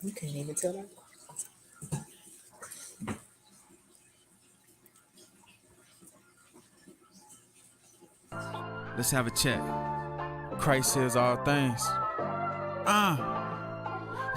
You can't even tell that. Let's have a chat. Christ says all things.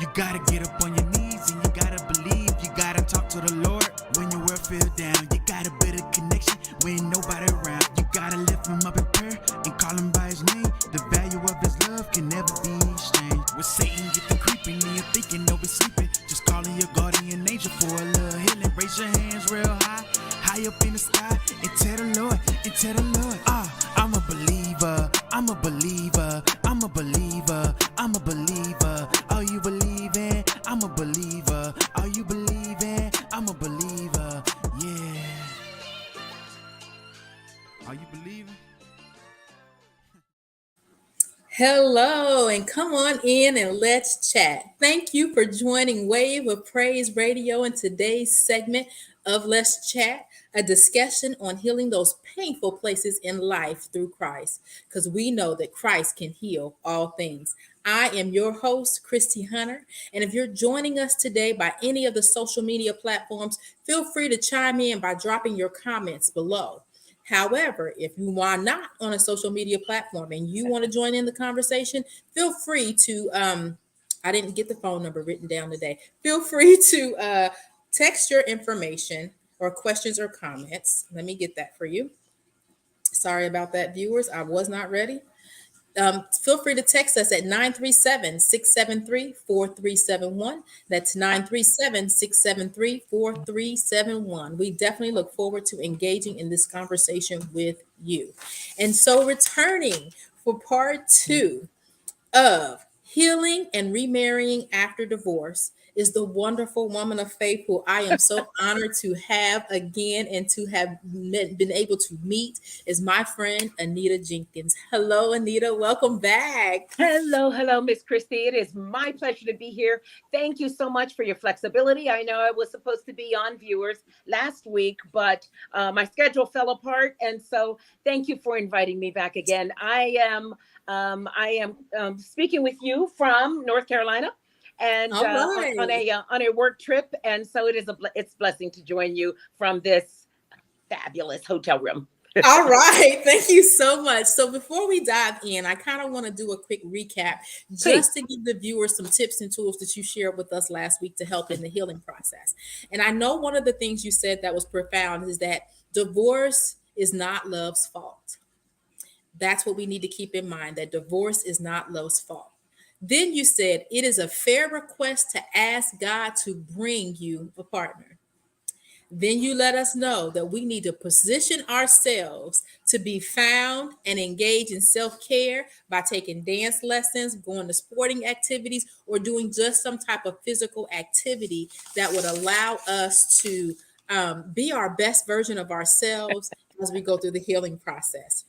You gotta get up on your knees and you gotta believe. You gotta talk to the Lord when your world feels down. You gotta build a connection when nobody around. You gotta lift him up in prayer and call him by his name. The value of his love can never be exchanged. When Satan get to creeping and you're thinking no be sleeping, just calling your guardian angel for a little healing. Raise your hands real high, high up in the sky, and tell the Lord, I'm a believer, I'm a believer, I'm a believer, I'm a believer. Are you believing? I'm a believer. Are you believing? I'm a believer. Yeah. Are you believing? Hello, and come on in and let's chat. Thank you for joining Wave of Praise Radio in today's segment of Let's Chat, a discussion on healing those painful places in life through Christ, because we know that Christ can heal all things. I am your host, Kristie Hunter, and if you're joining us today by any of the social media platforms, feel free to chime in by dropping your comments below. However, if you are not on a social media platform and you want to join in the conversation, feel free to, I didn't get the phone number written down today. Feel free to text your information or questions or comments. Let me get that for you. Sorry about that, viewers. I was not ready. Feel free to text us at 937-673-4371. That's 937-673-4371. We definitely look forward to engaging in this conversation with you. And so returning for part 2 of Healing and Remarrying After Divorce is the wonderful woman of faith who I am so honored to have again and to have been able to meet is my friend Anita Jenkins. Hello, Anita. Welcome back. Hello, Miss Kristie. It is my pleasure to be here. Thank you so much for your flexibility. I know I was supposed to be on viewers last week, but my schedule fell apart, and so thank you for inviting me back again. I am speaking with you from North Carolina, and All right. on a work trip, and so it's a blessing to join you from this fabulous hotel room. All right. Thank you so much. So before we dive in, I kind of want to do a quick recap just to give the viewers some tips and tools that you shared with us last week to help in the healing process. And I know one of the things you said that was profound is that divorce is not love's fault. That's what we need to keep in mind, that divorce is not love's fault. Then you said it is a fair request to ask God to bring you a partner. Then you let us know that we need to position ourselves to be found and engage in self-care by taking dance lessons, going to sporting activities, or doing just some type of physical activity that would allow us to be our best version of ourselves as we go through the healing process.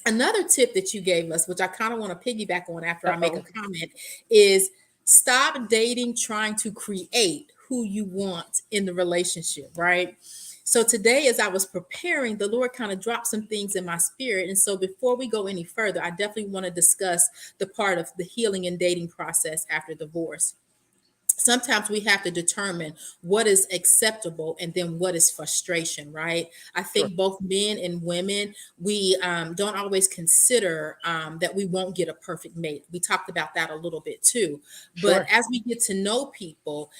Another tip that you gave us, which I kind of want to piggyback on after I make a comment, is stop dating trying to create who you want in the relationship, right? So today, as I was preparing, the Lord kind of dropped some things in my spirit. And so before we go any further, I definitely want to discuss the part of the healing and dating process after divorce. Sometimes we have to determine what is acceptable and then what is frustration, right? I Sure. think both men and women, we don't always consider that we won't get a perfect mate. We talked about that a little bit too. But Sure. as we get to know people,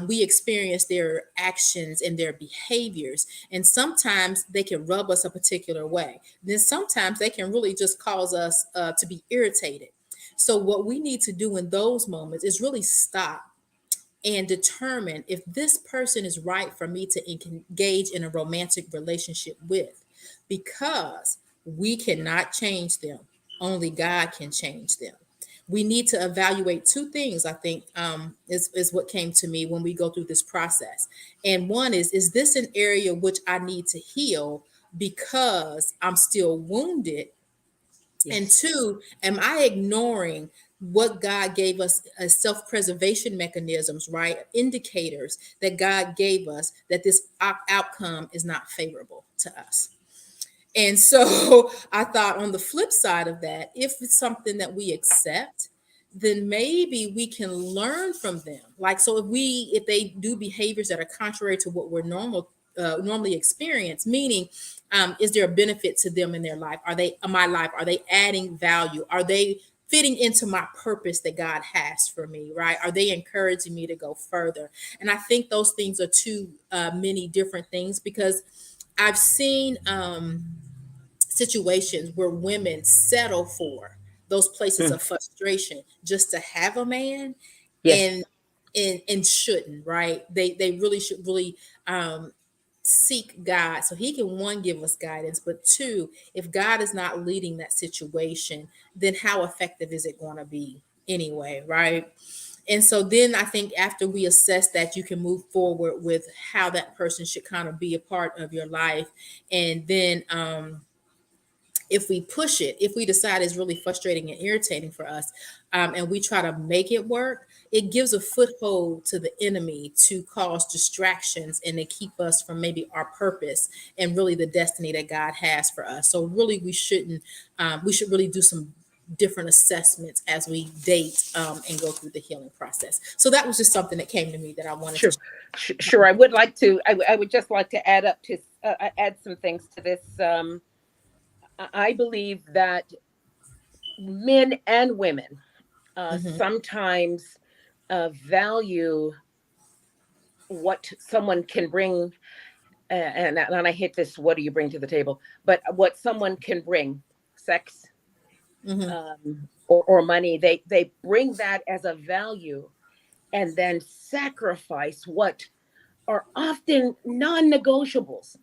we experience their actions and their behaviors. And sometimes they can rub us a particular way. Then sometimes they can really just cause us to be irritated. So what we need to do in those moments is really stop and determine if this person is right for me to engage in a romantic relationship with, because we cannot change them. Only God can change them. We need to evaluate two things, I think, is what came to me when we go through this process. And one is this an area which I need to heal because I'm still wounded? And Yes. two, am I ignoring what God gave us as self-preservation mechanisms, right? Indicators that God gave us that this outcome is not favorable to us. And so I thought on the flip side of that, if it's something that we accept, then maybe we can learn from them. Like, so if they do behaviors that are contrary to what we're normally experience, meaning, is there a benefit to them in their life? Are they my life? Are they adding value? Are they fitting into my purpose that God has for me? Right? Are they encouraging me to go further? And I think those things are too many different things, because I've seen situations where women settle for those places Mm. of frustration just to have a man, Yes. and and shouldn't, right? They really should really seek God, so he can, one, give us guidance, but two, if God is not leading that situation, then how effective is it going to be anyway, right? And so then I think after we assess that, you can move forward with how that person should kind of be a part of your life. And then if we push it, if we decide it's really frustrating and irritating for us, and we try to make it work, it gives a foothold to the enemy to cause distractions and to keep us from maybe our purpose and really the destiny that God has for us. So really, we should really do some different assessments as we date, and go through the healing process. So that was just something that came to me that I wanted Sure. to. Sure. I would like to, I would just like to add some things to this. I believe that men and women Mm-hmm, sometimes value what someone can bring, and I hate this. What do you bring to the table? But what someone can bring, sex, mm-hmm, or money, they bring that as a value, and then sacrifice what are often non-negotiables.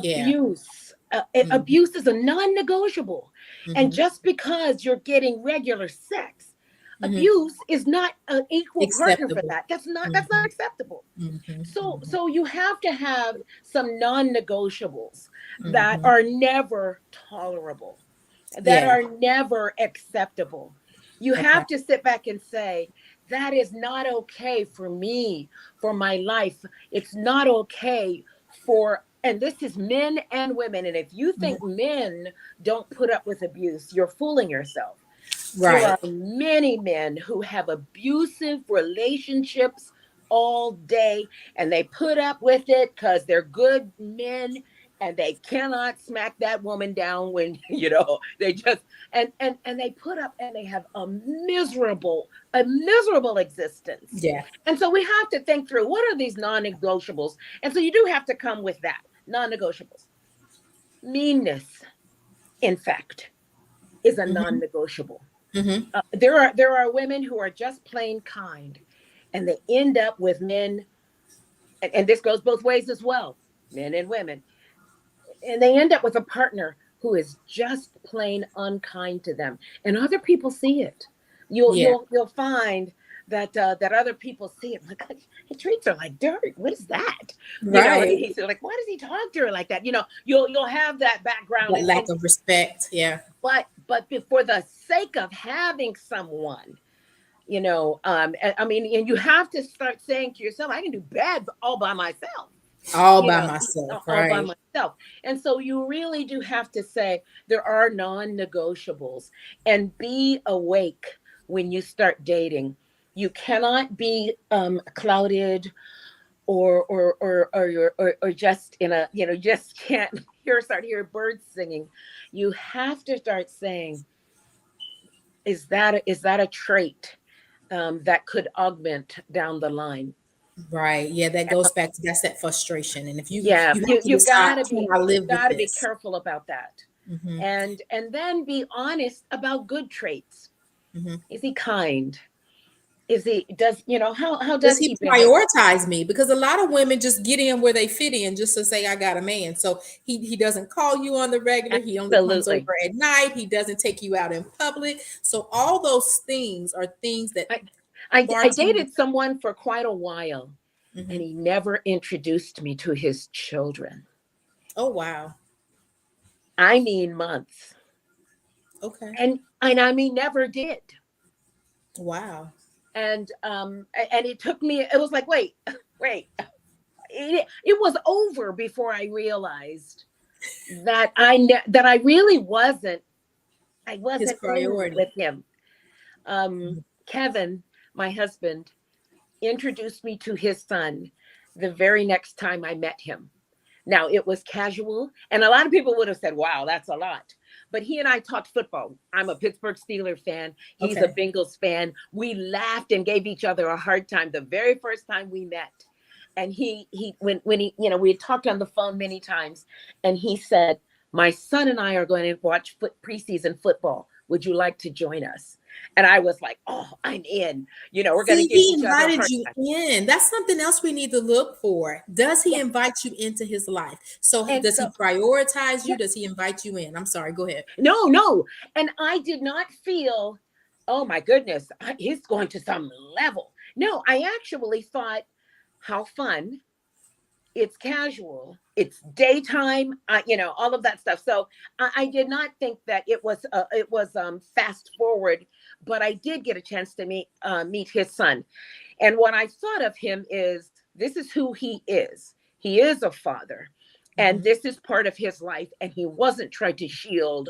yeah, mm-hmm, Abuse is a non-negotiable, and mm-hmm, just because you're getting regular sex, mm-hmm. abuse is not an equal partner for Acceptable. that. That's not Mm-hmm, acceptable. So mm-hmm, so you have to have some non-negotiables that mm-hmm. are never tolerable, that Yeah. are never acceptable. You Okay. have to sit back and say, that is not okay for me, for my life. It's not okay for, and this is men and women. And if you think Mhm. men don't put up with abuse, you're fooling yourself. There Right. are many men who have abusive relationships all day, and they put up with it because they're good men, and they cannot smack that woman down when they just, and they put up, and they have a miserable existence. Yeah. And so we have to think through, what are these non-negotiables? And so you do have to come with that. Non-negotiables. Meanness, in fact, is a Hmm. non-negotiable. Hmm. There are women who are just plain kind, and they end up with men, and this goes both ways as well, men and women, and they end up with a partner who is just plain unkind to them, and other people see it. You'll Yeah. you'll you'll find that other people see it, like, he treats her like dirt. What is that? And Right. he's like, why does he talk to her like that? You'll have that background, That and lack of respect. Yeah. but for the sake of having someone, I mean, and you have to start saying to yourself, I can do bad all by myself, All you by know myself. all by Right. myself. And so you really do have to say, there are non-negotiables, and be awake when you start dating. You cannot be clouded, or just in a, just can't hear birds singing. You have to start saying, is that a trait that could augment down the line? Right. Yeah. That goes back to, that's that frustration. And if Yeah, you have you to you decide, gotta can be I you live with gotta be this? careful about that, Hmm. and then be honest about good traits. Hmm. Is he kind? Is he does you know how Does does he he behave? prioritize me? Because a lot of women just get in where they fit in just to say, I got a man. So he doesn't call you on the regular. He only comes over Absolutely. at night. He doesn't take you out in public. So all those things are things that I, I far too many. dated someone for quite a while, and Mhm. he never introduced me to his children. Oh, wow. I mean, months. Okay. And I mean, never did. Wow. And it took me, it was like, wait, it was over before I realized that I really wasn't, I His wasn't in priority. with him. Kevin, my husband, introduced me to his son the very next time I met him. Now, it was casual, and a lot of people would have said, wow, that's a lot. But he and I talked football. I'm a Pittsburgh Steelers fan. He's a Bengals fan. We laughed and gave each other a hard time the very first time we met. And when he, we had talked on the phone many times, and he said, my son and I are going to watch preseason football. Would you like to join us? And I was like, oh, I'm in. We're going to give each other a hard time. He invited you in. That's something else we need to look for. Does he invite you into his life? Does he prioritize you? Does he invite you in? I'm sorry, go ahead. No. And I did not feel, oh my goodness, he's going to some level. No, I actually thought, how fun. It's casual. It's daytime. All of that stuff. So I did not think that it was fast forward, but I did get a chance to meet his son. And what I thought of him is, this is who he is. He is a father, and this is part of his life. And he wasn't trying to shield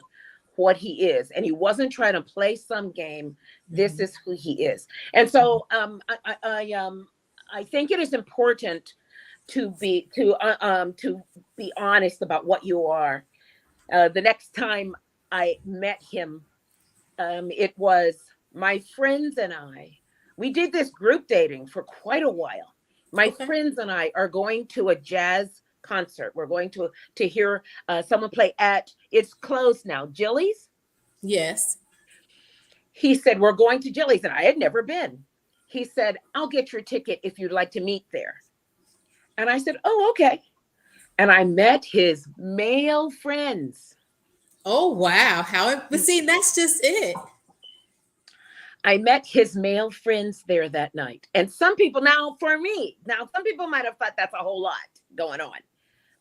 what he is, and he wasn't trying to play some game. This is who he is. And so I think it is important to be honest about what you are. The next time I met him, it was my friends and I. We did this group dating for quite a while. My friends and I are going to a jazz concert. We're going to hear someone play at, it's closed now, Jilly's. Yes. He said, we're going to Jilly's, and I had never been. He said, I'll get your ticket if you'd like to meet there. And I said, oh, okay. And I met his male friends. Oh, wow. But see, that's just it. I met his male friends there that night. And some people some people might have thought that's a whole lot going on.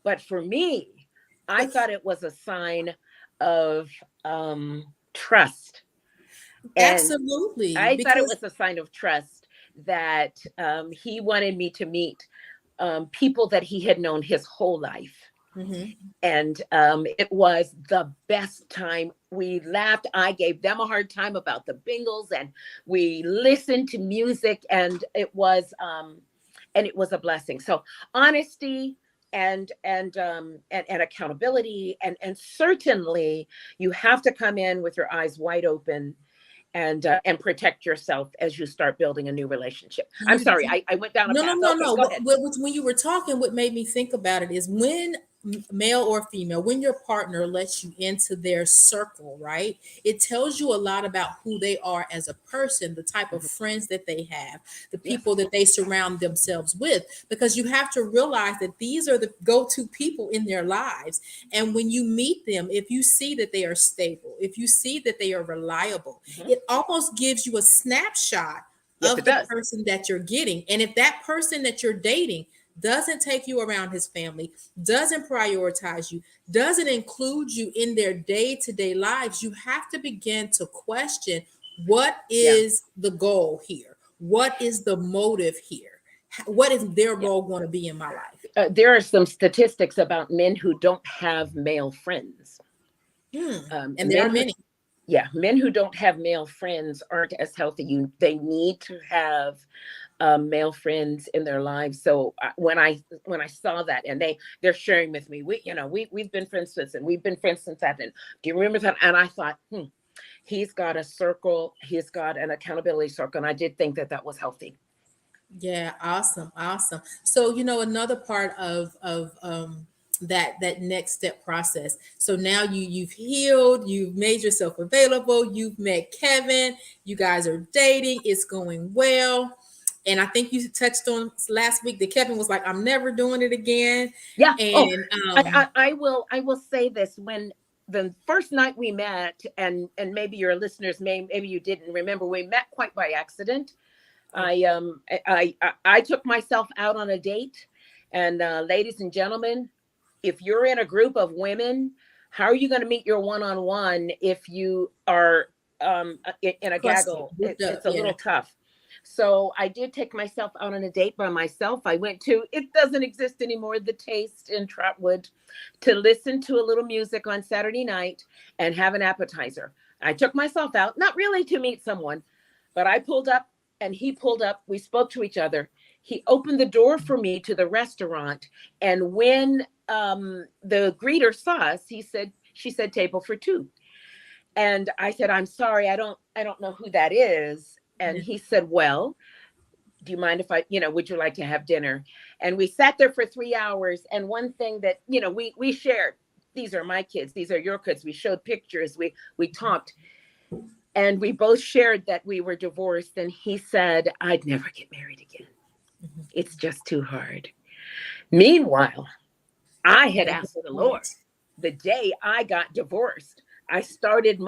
But for me, I thought it was a sign of trust. Absolutely. I thought it was a sign of trust that he wanted me to meet people that he had known his whole life. And it was the best time. We laughed. I gave them a hard time about the Bengals, and we listened to music, and it was a blessing. So honesty and accountability, and certainly you have to come in with your eyes wide open and protect yourself as you start building a new relationship. I'm sorry, I went down a path. No. When you were talking, what made me think about it is when male or female, when your partner lets you into their circle, right? It tells you a lot about who they are as a person, the type of friends that they have, the people that they surround themselves with, because you have to realize that these are the go-to people in their lives. And when you meet them, if you see that they are stable, if you see that they are reliable, it almost gives you a snapshot of the person that you're getting. And if that person that you're dating doesn't take you around his family, doesn't prioritize you, doesn't include you in their day-to-day lives, you have to begin to question, what is the goal here? What is the motive here? What is their role going to be in my life? There are some statistics about men who don't have male friends. And there are many. Men who don't have male friends aren't as healthy. They need to have male friends in their lives. So when I saw that, and they're sharing with me, we've been friends since, and we've been friends since that. And do you remember that? And I thought, he's got a circle. He's got an accountability circle. And I did think that was healthy. Yeah, awesome. So another part of that next step process. So now you've healed, you've made yourself available, you've met Kevin, you guys are dating, it's going well. And I think you touched on last week that Kevin was like, I'm never doing it again. Yeah. And I will say this: when the first night we met, and maybe your listeners maybe you didn't remember, we met quite by accident. I took myself out on a date, and ladies and gentlemen, if you're in a group of women, how are you going to meet your one-on-one if you are in a gaggle? It's a little tough. So I did take myself out on a date by myself. I went to, it doesn't exist anymore, The Taste in Trotwood, to listen to a little music on Saturday night and have an appetizer. I took myself out, not really to meet someone, But I pulled up and he pulled up. We spoke to each other. He opened the door for me to the restaurant. And when the greeter saw us, she said table for two. And I said, I'm sorry, I don't know who that is. And he said, well, do you mind if would you like to have dinner? And we sat there for 3 hours. And one thing that, we shared, these are my kids, these are your kids. We showed pictures, we talked. And we both shared that we were divorced. And he said, I'd never get married again. It's just too hard. Meanwhile, I had asked the Lord the day I got divorced. I started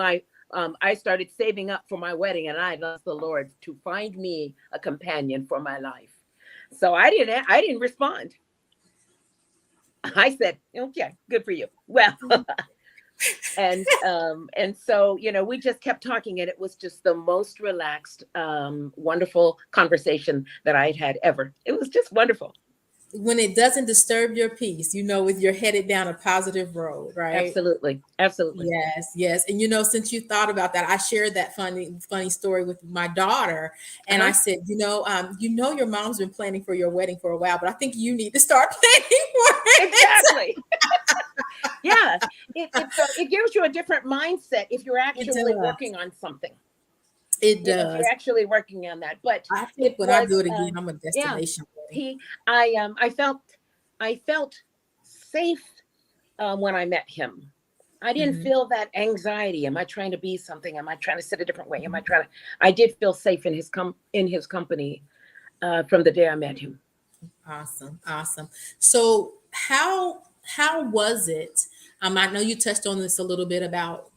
saving up for my wedding, and I asked the Lord to find me a companion for my life. So I didn't respond. I said, okay, good for you. Well, and so, we just kept talking, and it was just the most relaxed, wonderful conversation that I'd had ever. It was just wonderful. When it doesn't disturb your peace, with you're headed down a positive road, right? Absolutely. Yes. And since you thought about that, I shared that funny story with my daughter, and I said, your mom's been planning for your wedding for a while, but I think you need to start planning for it. Exactly. Yeah, it gives you a different mindset if you're actually working on something. It does. You're actually working on that. But I think when I do it again, I'm a destination. I felt safe when I met him. I didn't feel that anxiety. Am I trying to be something? Am I trying to sit a different way? I did feel safe in his company from the day I met him. Awesome. So how was it? I know you touched on this a little bit about,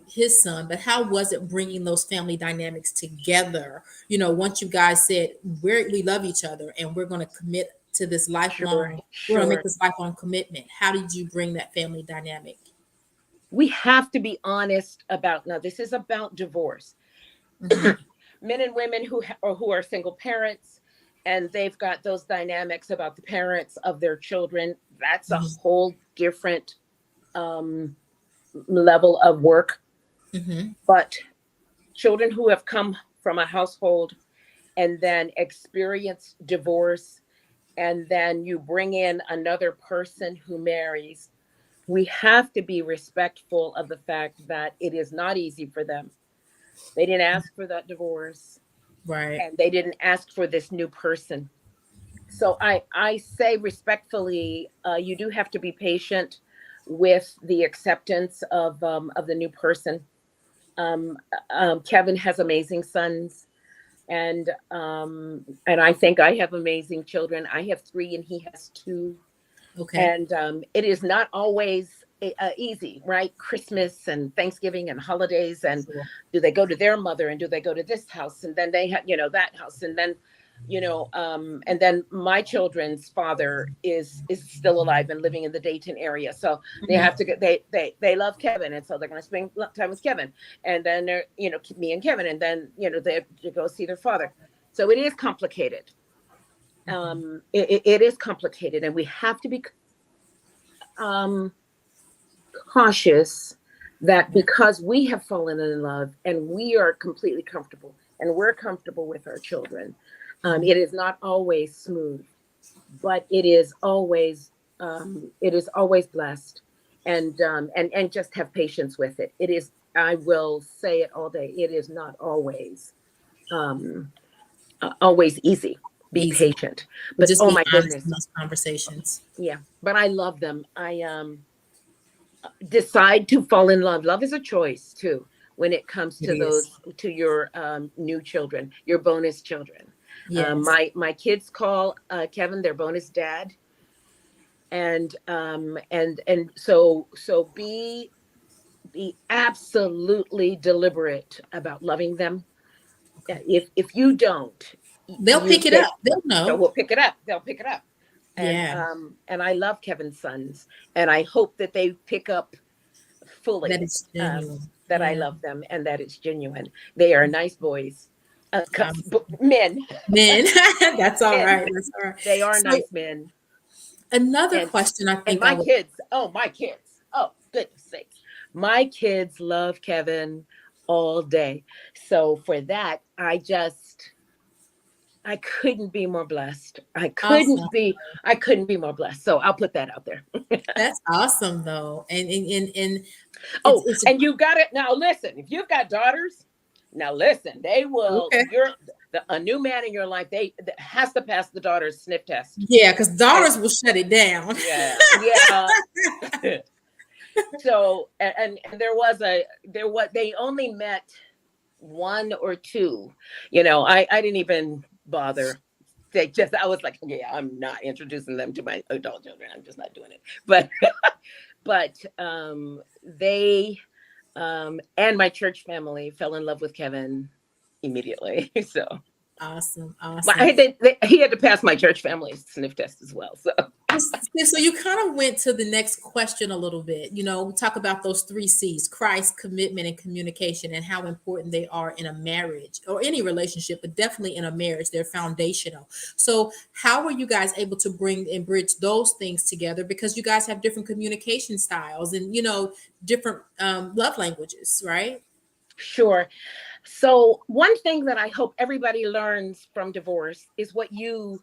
his son, but how was it bringing those family dynamics together? Once you guys said, we love each other and we're going to commit to this lifelong, we're going to make this lifelong commitment. How did you bring that family dynamic? We have to be honest about, now this is about divorce. Men and women who are single parents, and they've got those dynamics about the parents of their children. That's a whole different level of work. But children who have come from a household and then experience divorce, and then you bring in another person who marries, we have to be respectful of the fact that it is not easy for them. They didn't ask for that divorce. Right. And they didn't ask for this new person. So I say respectfully, you do have to be patient with the acceptance of the new person. Kevin has amazing sons, and I think I have amazing children. I have 3 and he has 2. Okay. And it is not always easy, right? Christmas and Thanksgiving and holidays, and do they go to their mother, and do they go to this house, and then they have that house, and then and then my children's father is still alive and living in the Dayton area, so they have to get they love Kevin, and so they're going to spend time with Kevin, and then they're me and Kevin, and then they have to go see their father. So it is complicated. It is complicated, and we have to be cautious that because we have fallen in love and we are completely comfortable and we're comfortable with our children, it is not always smooth, but it is always blessed, and just have patience with it. It is, I will say it all day, it is not always easy. Be patient, but just oh my goodness, in those conversations. Yeah, but I love them. I decide to fall in love. Love is a choice too when it comes to to your new children, your bonus children. Yes. My kids call Kevin their bonus dad, and so be absolutely deliberate about loving them. If you don't, they'll pick it up. They'll know. They'll pick it up. And, yeah. And I love Kevin's sons, and I hope that they pick up fully that it's genuine. That I love them and that it's genuine. They are nice boys. Men. That's all men. Right. That's all right. They are nice men. Another question I think. And my kids. Oh, goodness sakes. My kids love Kevin all day. So for that, I couldn't be more blessed. Awesome. I couldn't be more blessed. So I'll put that out there. That's awesome though. And Oh, it's and you got it. Now listen, if you've got daughters, now listen, they will, okay. a new man in your life, that has to pass the daughter's sniff test. Yeah, because And daughters will shut it down. yeah, yeah. So, they only met one or two, I didn't even bother. I was like, yeah, I'm not introducing them to my adult children. I'm just not doing it. But they and my church family fell in love with Kevin immediately. So Awesome. he had to pass my church family's sniff test as well. So you kind of went to the next question a little bit. We talk about those 3 C's: Christ, commitment, and communication, and how important they are in a marriage or any relationship, but definitely in a marriage. They're foundational. So how were you guys able to bring and bridge those things together? Because you guys have different communication styles and, different love languages, right? Sure. So one thing that I hope everybody learns from divorce is what you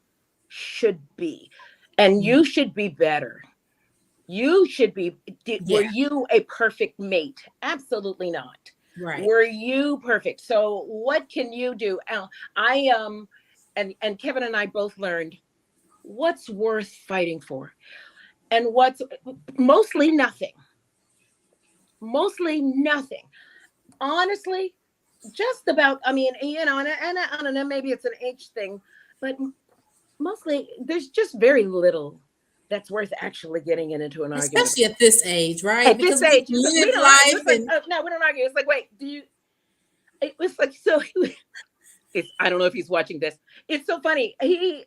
should be. And you should be better. You should be. Were you a perfect mate? Absolutely not. Right. Were you perfect? So what can you do? And Kevin and I both learned what's worth fighting for, and what's mostly nothing. Mostly nothing. Honestly, just about. I mean, and I don't know. Maybe it's an age thing, but mostly there's just very little that's worth actually getting into an argument. Especially at this age, right? At this age, we don't argue. It's like, no, we don't argue. It's like, wait, it was like, so I don't know if he's watching this. It's so funny. He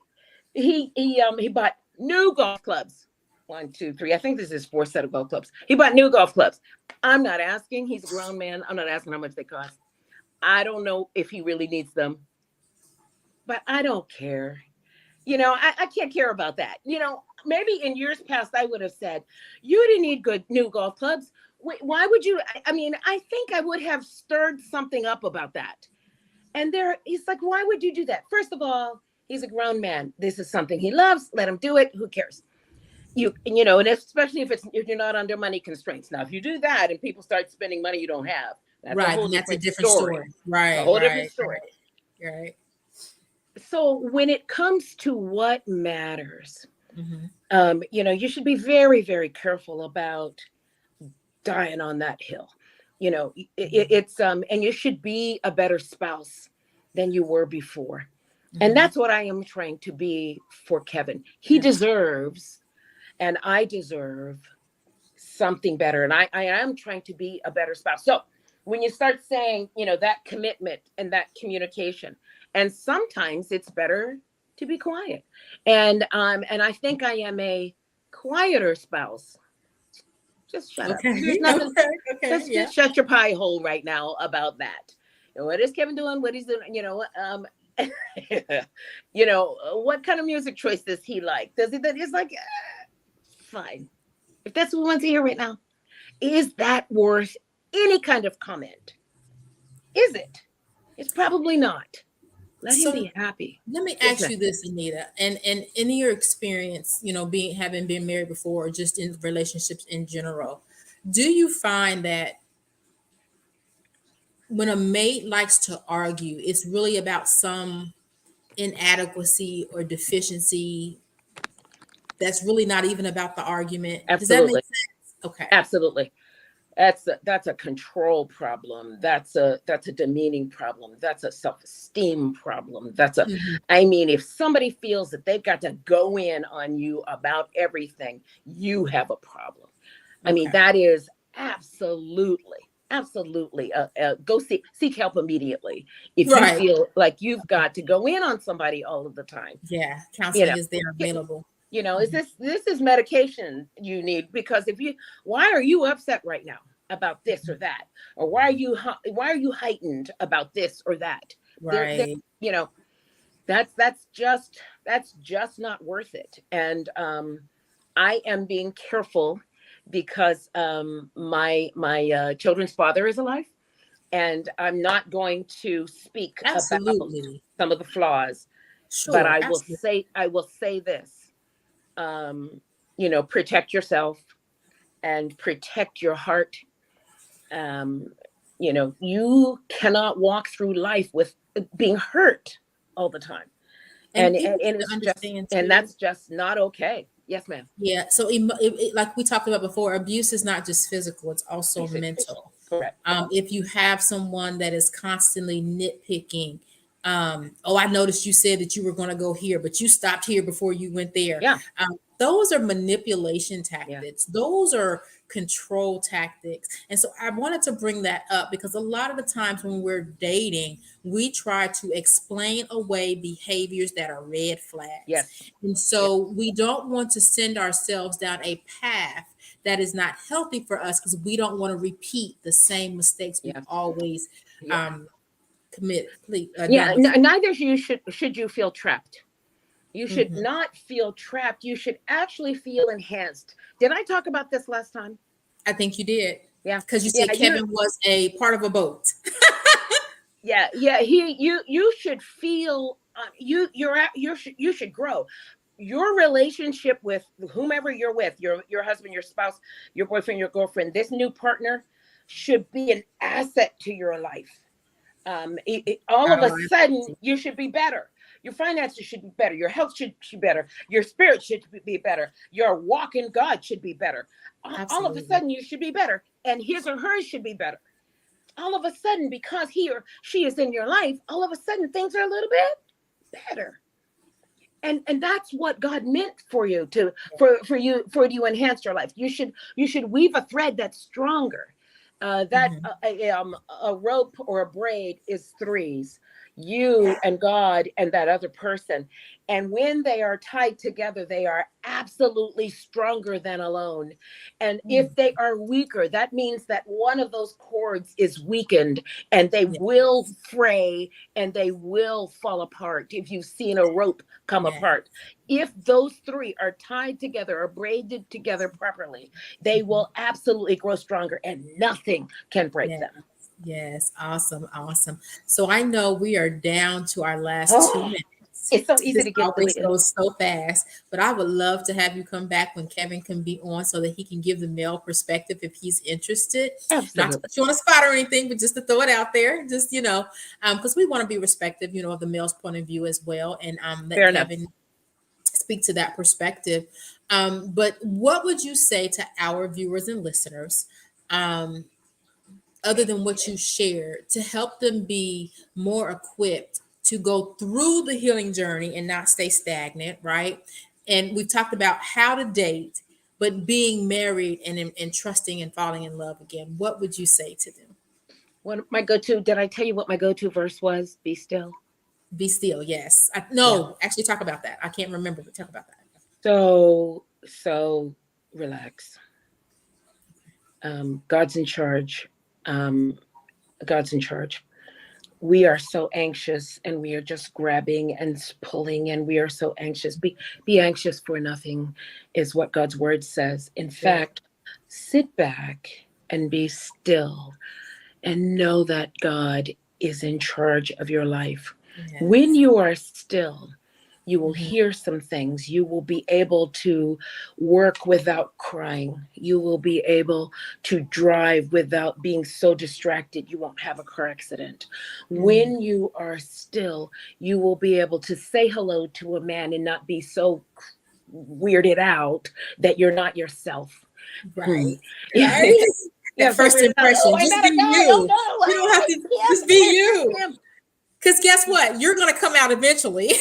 bought new golf clubs. 1, 2, 3. I think this is 4 set of golf clubs. He bought new golf clubs. I'm not asking. He's a grown man. I'm not asking how much they cost. I don't know if he really needs them, but I don't care. I can't care about that. Maybe in years past, I would have said, you didn't need good new golf clubs. Why would you? I mean, I think I would have stirred something up about that. And he's like, why would you do that? First of all, he's a grown man. This is something he loves. Let him do it. Who cares? And especially if you're not under money constraints. Now, if you do that and people start spending money you don't have, that's right. a whole That's a different story. Right. A whole different story. Right. So when it comes to what matters, you should be very, very careful about dying on that hill. It's and you should be a better spouse than you were before. And that's what I am trying to be for Kevin. He deserves, and I deserve something better. And I am trying to be a better spouse. So when you start saying, that commitment and that communication, and sometimes it's better to be quiet. And I think I am a quieter spouse. Just shut up. There's nothing. Okay. Just shut your pie hole right now about that. What is Kevin doing? What he's doing? What kind of music choice does he like? It's like, fine. If that's what we want to hear right now, is that worth any kind of comment? Is it? It's probably not. Let him be happy. Let me ask you this, Anita, and in your experience, having been married before, or just in relationships in general, do you find that when a mate likes to argue, it's really about some inadequacy or deficiency that's really not even about the argument? Absolutely. Does that make sense? Okay. Absolutely. That's a control problem. That's a demeaning problem. That's a self-esteem problem. I mean, if somebody feels that they've got to go in on you about everything, you have a problem. I mean, that is absolutely. Go seek help immediately if you feel like you've got to go in on somebody all of the time. Yeah, counseling is there available. Is this is medication you need, because why are you upset right now about this or that, or why are you heightened about this or that? Right. That's just not worth it. And I am being careful because my children's father is alive, And I'm not going to speak about Absolutely. some of the flaws, but Sure. Absolutely. I will say this. You know, protect yourself and protect your heart. Um, you know, you cannot walk through life with being hurt all the time. And And people need to it's just, understand and too. that's just not okay. Yes, ma'am. Yeah. So, like we talked about before, abuse is not just physical; it's also mental. Correct. If you have someone that is constantly nitpicking, oh, I noticed you said that you were going to go here, but you stopped here before you went there. Yeah. Those are manipulation Yeah. tactics. Those are control tactics. And so I wanted to bring that up because a lot of the times when we're dating, we try to explain away behaviors that are red flags. Yes. And Yes. so we don't want to send ourselves down a path that is not healthy for us because we don't want to repeat the same mistakes we've Yeah. always Yeah. done before. Neither should you feel trapped. You should Mhm. not feel trapped. You should actually feel enhanced. Did I talk about this last time? I think you did Yeah. because you Yeah. said Kevin was a part of a boat. Yeah. You should feel, you should grow. Your relationship with whomever you're with, your husband, your spouse, your boyfriend, your girlfriend, this new partner should be an asset to your life. All of a Oh, sudden you should be better. Your finances should be better. Your health should be better. Your spirit should be better. Your walk in God should be better. All of a absolutely. sudden you should be better, and his or hers should be better. All of a sudden, because he or she is in your life, all of a sudden things are a little bit better. And that's what God meant for you to for you enhance your life. You should weave a thread that's stronger. That Mhm. a rope or a braid is threes, you and God and that other person. And when they are tied together, they are absolutely stronger than alone. And if Mm. they are weaker, that means that one of those cords is weakened, and they Yeah. will fray and they will fall apart. If you've seen a rope come Yeah. apart, if those three are tied together or braided together properly, they Mhm. will absolutely grow stronger, and nothing can break Yeah. them. Yes. Awesome. Awesome. So I know we are down to our last two Oh, minutes. it's so easy This to get always deleted. goes so fast, but I would love to have you come back when Kevin can be on so that he can give the male perspective if he's interested. Not to Absolutely. put you on the spot or anything, but just to throw it out there. Just, because we want to be respectful, of the male's point of view as well, and let Fair enough. Kevin speak to that perspective. But what would you say to our viewers and listeners, um, other than what you shared, to help them be more equipped to go through the healing journey and not stay stagnant, right? And we've talked about how to date, but being married and trusting and falling in love again. What would you say to them? Did I tell you what my go-to verse was? Be still. Be still. Yes. Yeah. No, actually, talk about that. I can't remember, but talk about that. So relax. God's in charge. Um, God's in charge. We are so anxious, and we are just grabbing and pulling, and we are so anxious. Be anxious for nothing is what God's word says. In Yeah. fact, sit back and be still and know that God is in charge of your life. When Yes. you are still, you will Mhm. hear some things. You will be able to work without crying. You will be able to drive without being so distracted you won't have a car accident. Mhm. When you are still, you will be able to say hello to a man and not be so weirded out that you're not yourself. Hmm. Right. Right. Yeah, That so first weird. Oh, impression, I just met be a guy. Oh you. no, You don't have to just be it's you. him. Because guess what? You're going to come out eventually.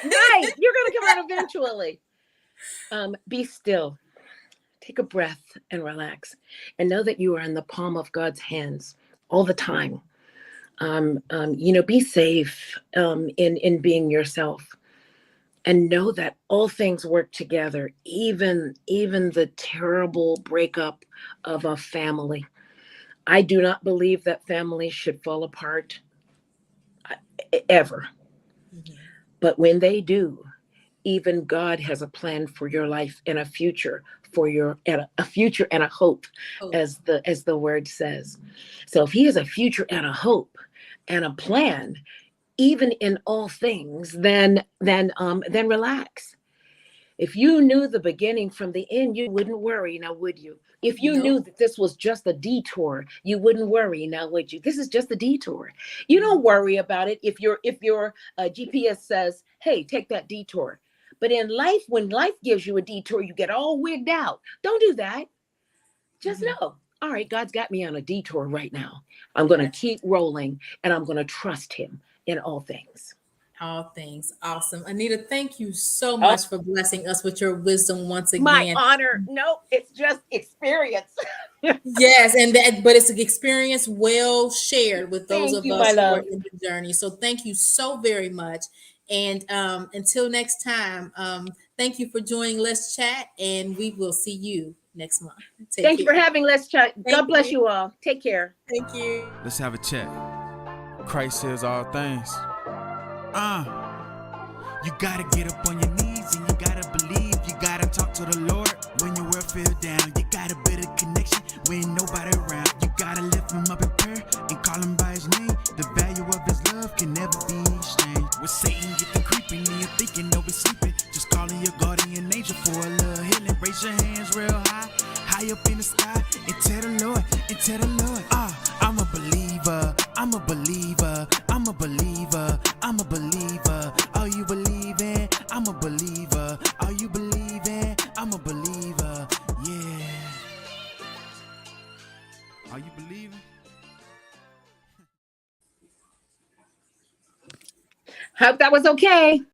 Right, you're gonna come out eventually. Be still, take a breath, and relax, and know that you are in the palm of God's hands all the time. Be safe in being yourself, and know that all things work together, even the terrible breakup of a family. I do not believe that families should fall apart ever. Mhm. But when they do, even God has a plan for your life and a future for and a future and a hope, Oh, as the word says. So if he has a future and a hope and a plan, even in all things, then relax. If you knew the beginning from the end, you wouldn't worry, now would you? If you nope. knew that this was just a detour, you wouldn't worry, now would you? This is just a detour. You don't worry about it if your GPS says, "Hey, take that detour." But in life, when life gives you a detour, you get all wigged out. Don't do that. Just know, all right, God's got me on a detour right now. I'm going to Yes. keep rolling, and I'm going to trust him in all things. All things awesome. Anita, thank you so Oh, much for blessing us with your wisdom once my again. honor. No, it's just experience. Yes, and that, but it's an experience well shared with those Thank of you, my us who are love. in the journey. So thank you so very much. And until next time, thank you for joining Let's Chat, and we will see you next month. Take Thank you for care. having Let's Chat. God Thank bless you. you all. Take care. Thank you. Let's have a chat. Christ says all things. You gotta get up on your knees and you gotta believe. You gotta talk to the Lord when your world feel down. You gotta build a connection when nobody around. You gotta lift him up in prayer and call him by his name. The value of his love can never be exchanged. When Satan get the creeping and you're thinking no, he's sleeping, just calling your guardian angel for a little healing. Raise your hands real high, high up in the sky, and tell the Lord, I'm a believer, I'm a believer, I'm a believer, I'm a believer. Are you believing? I'm a believer. Are you believing? I'm a believer. Yeah. Are you believing? Hope that was okay.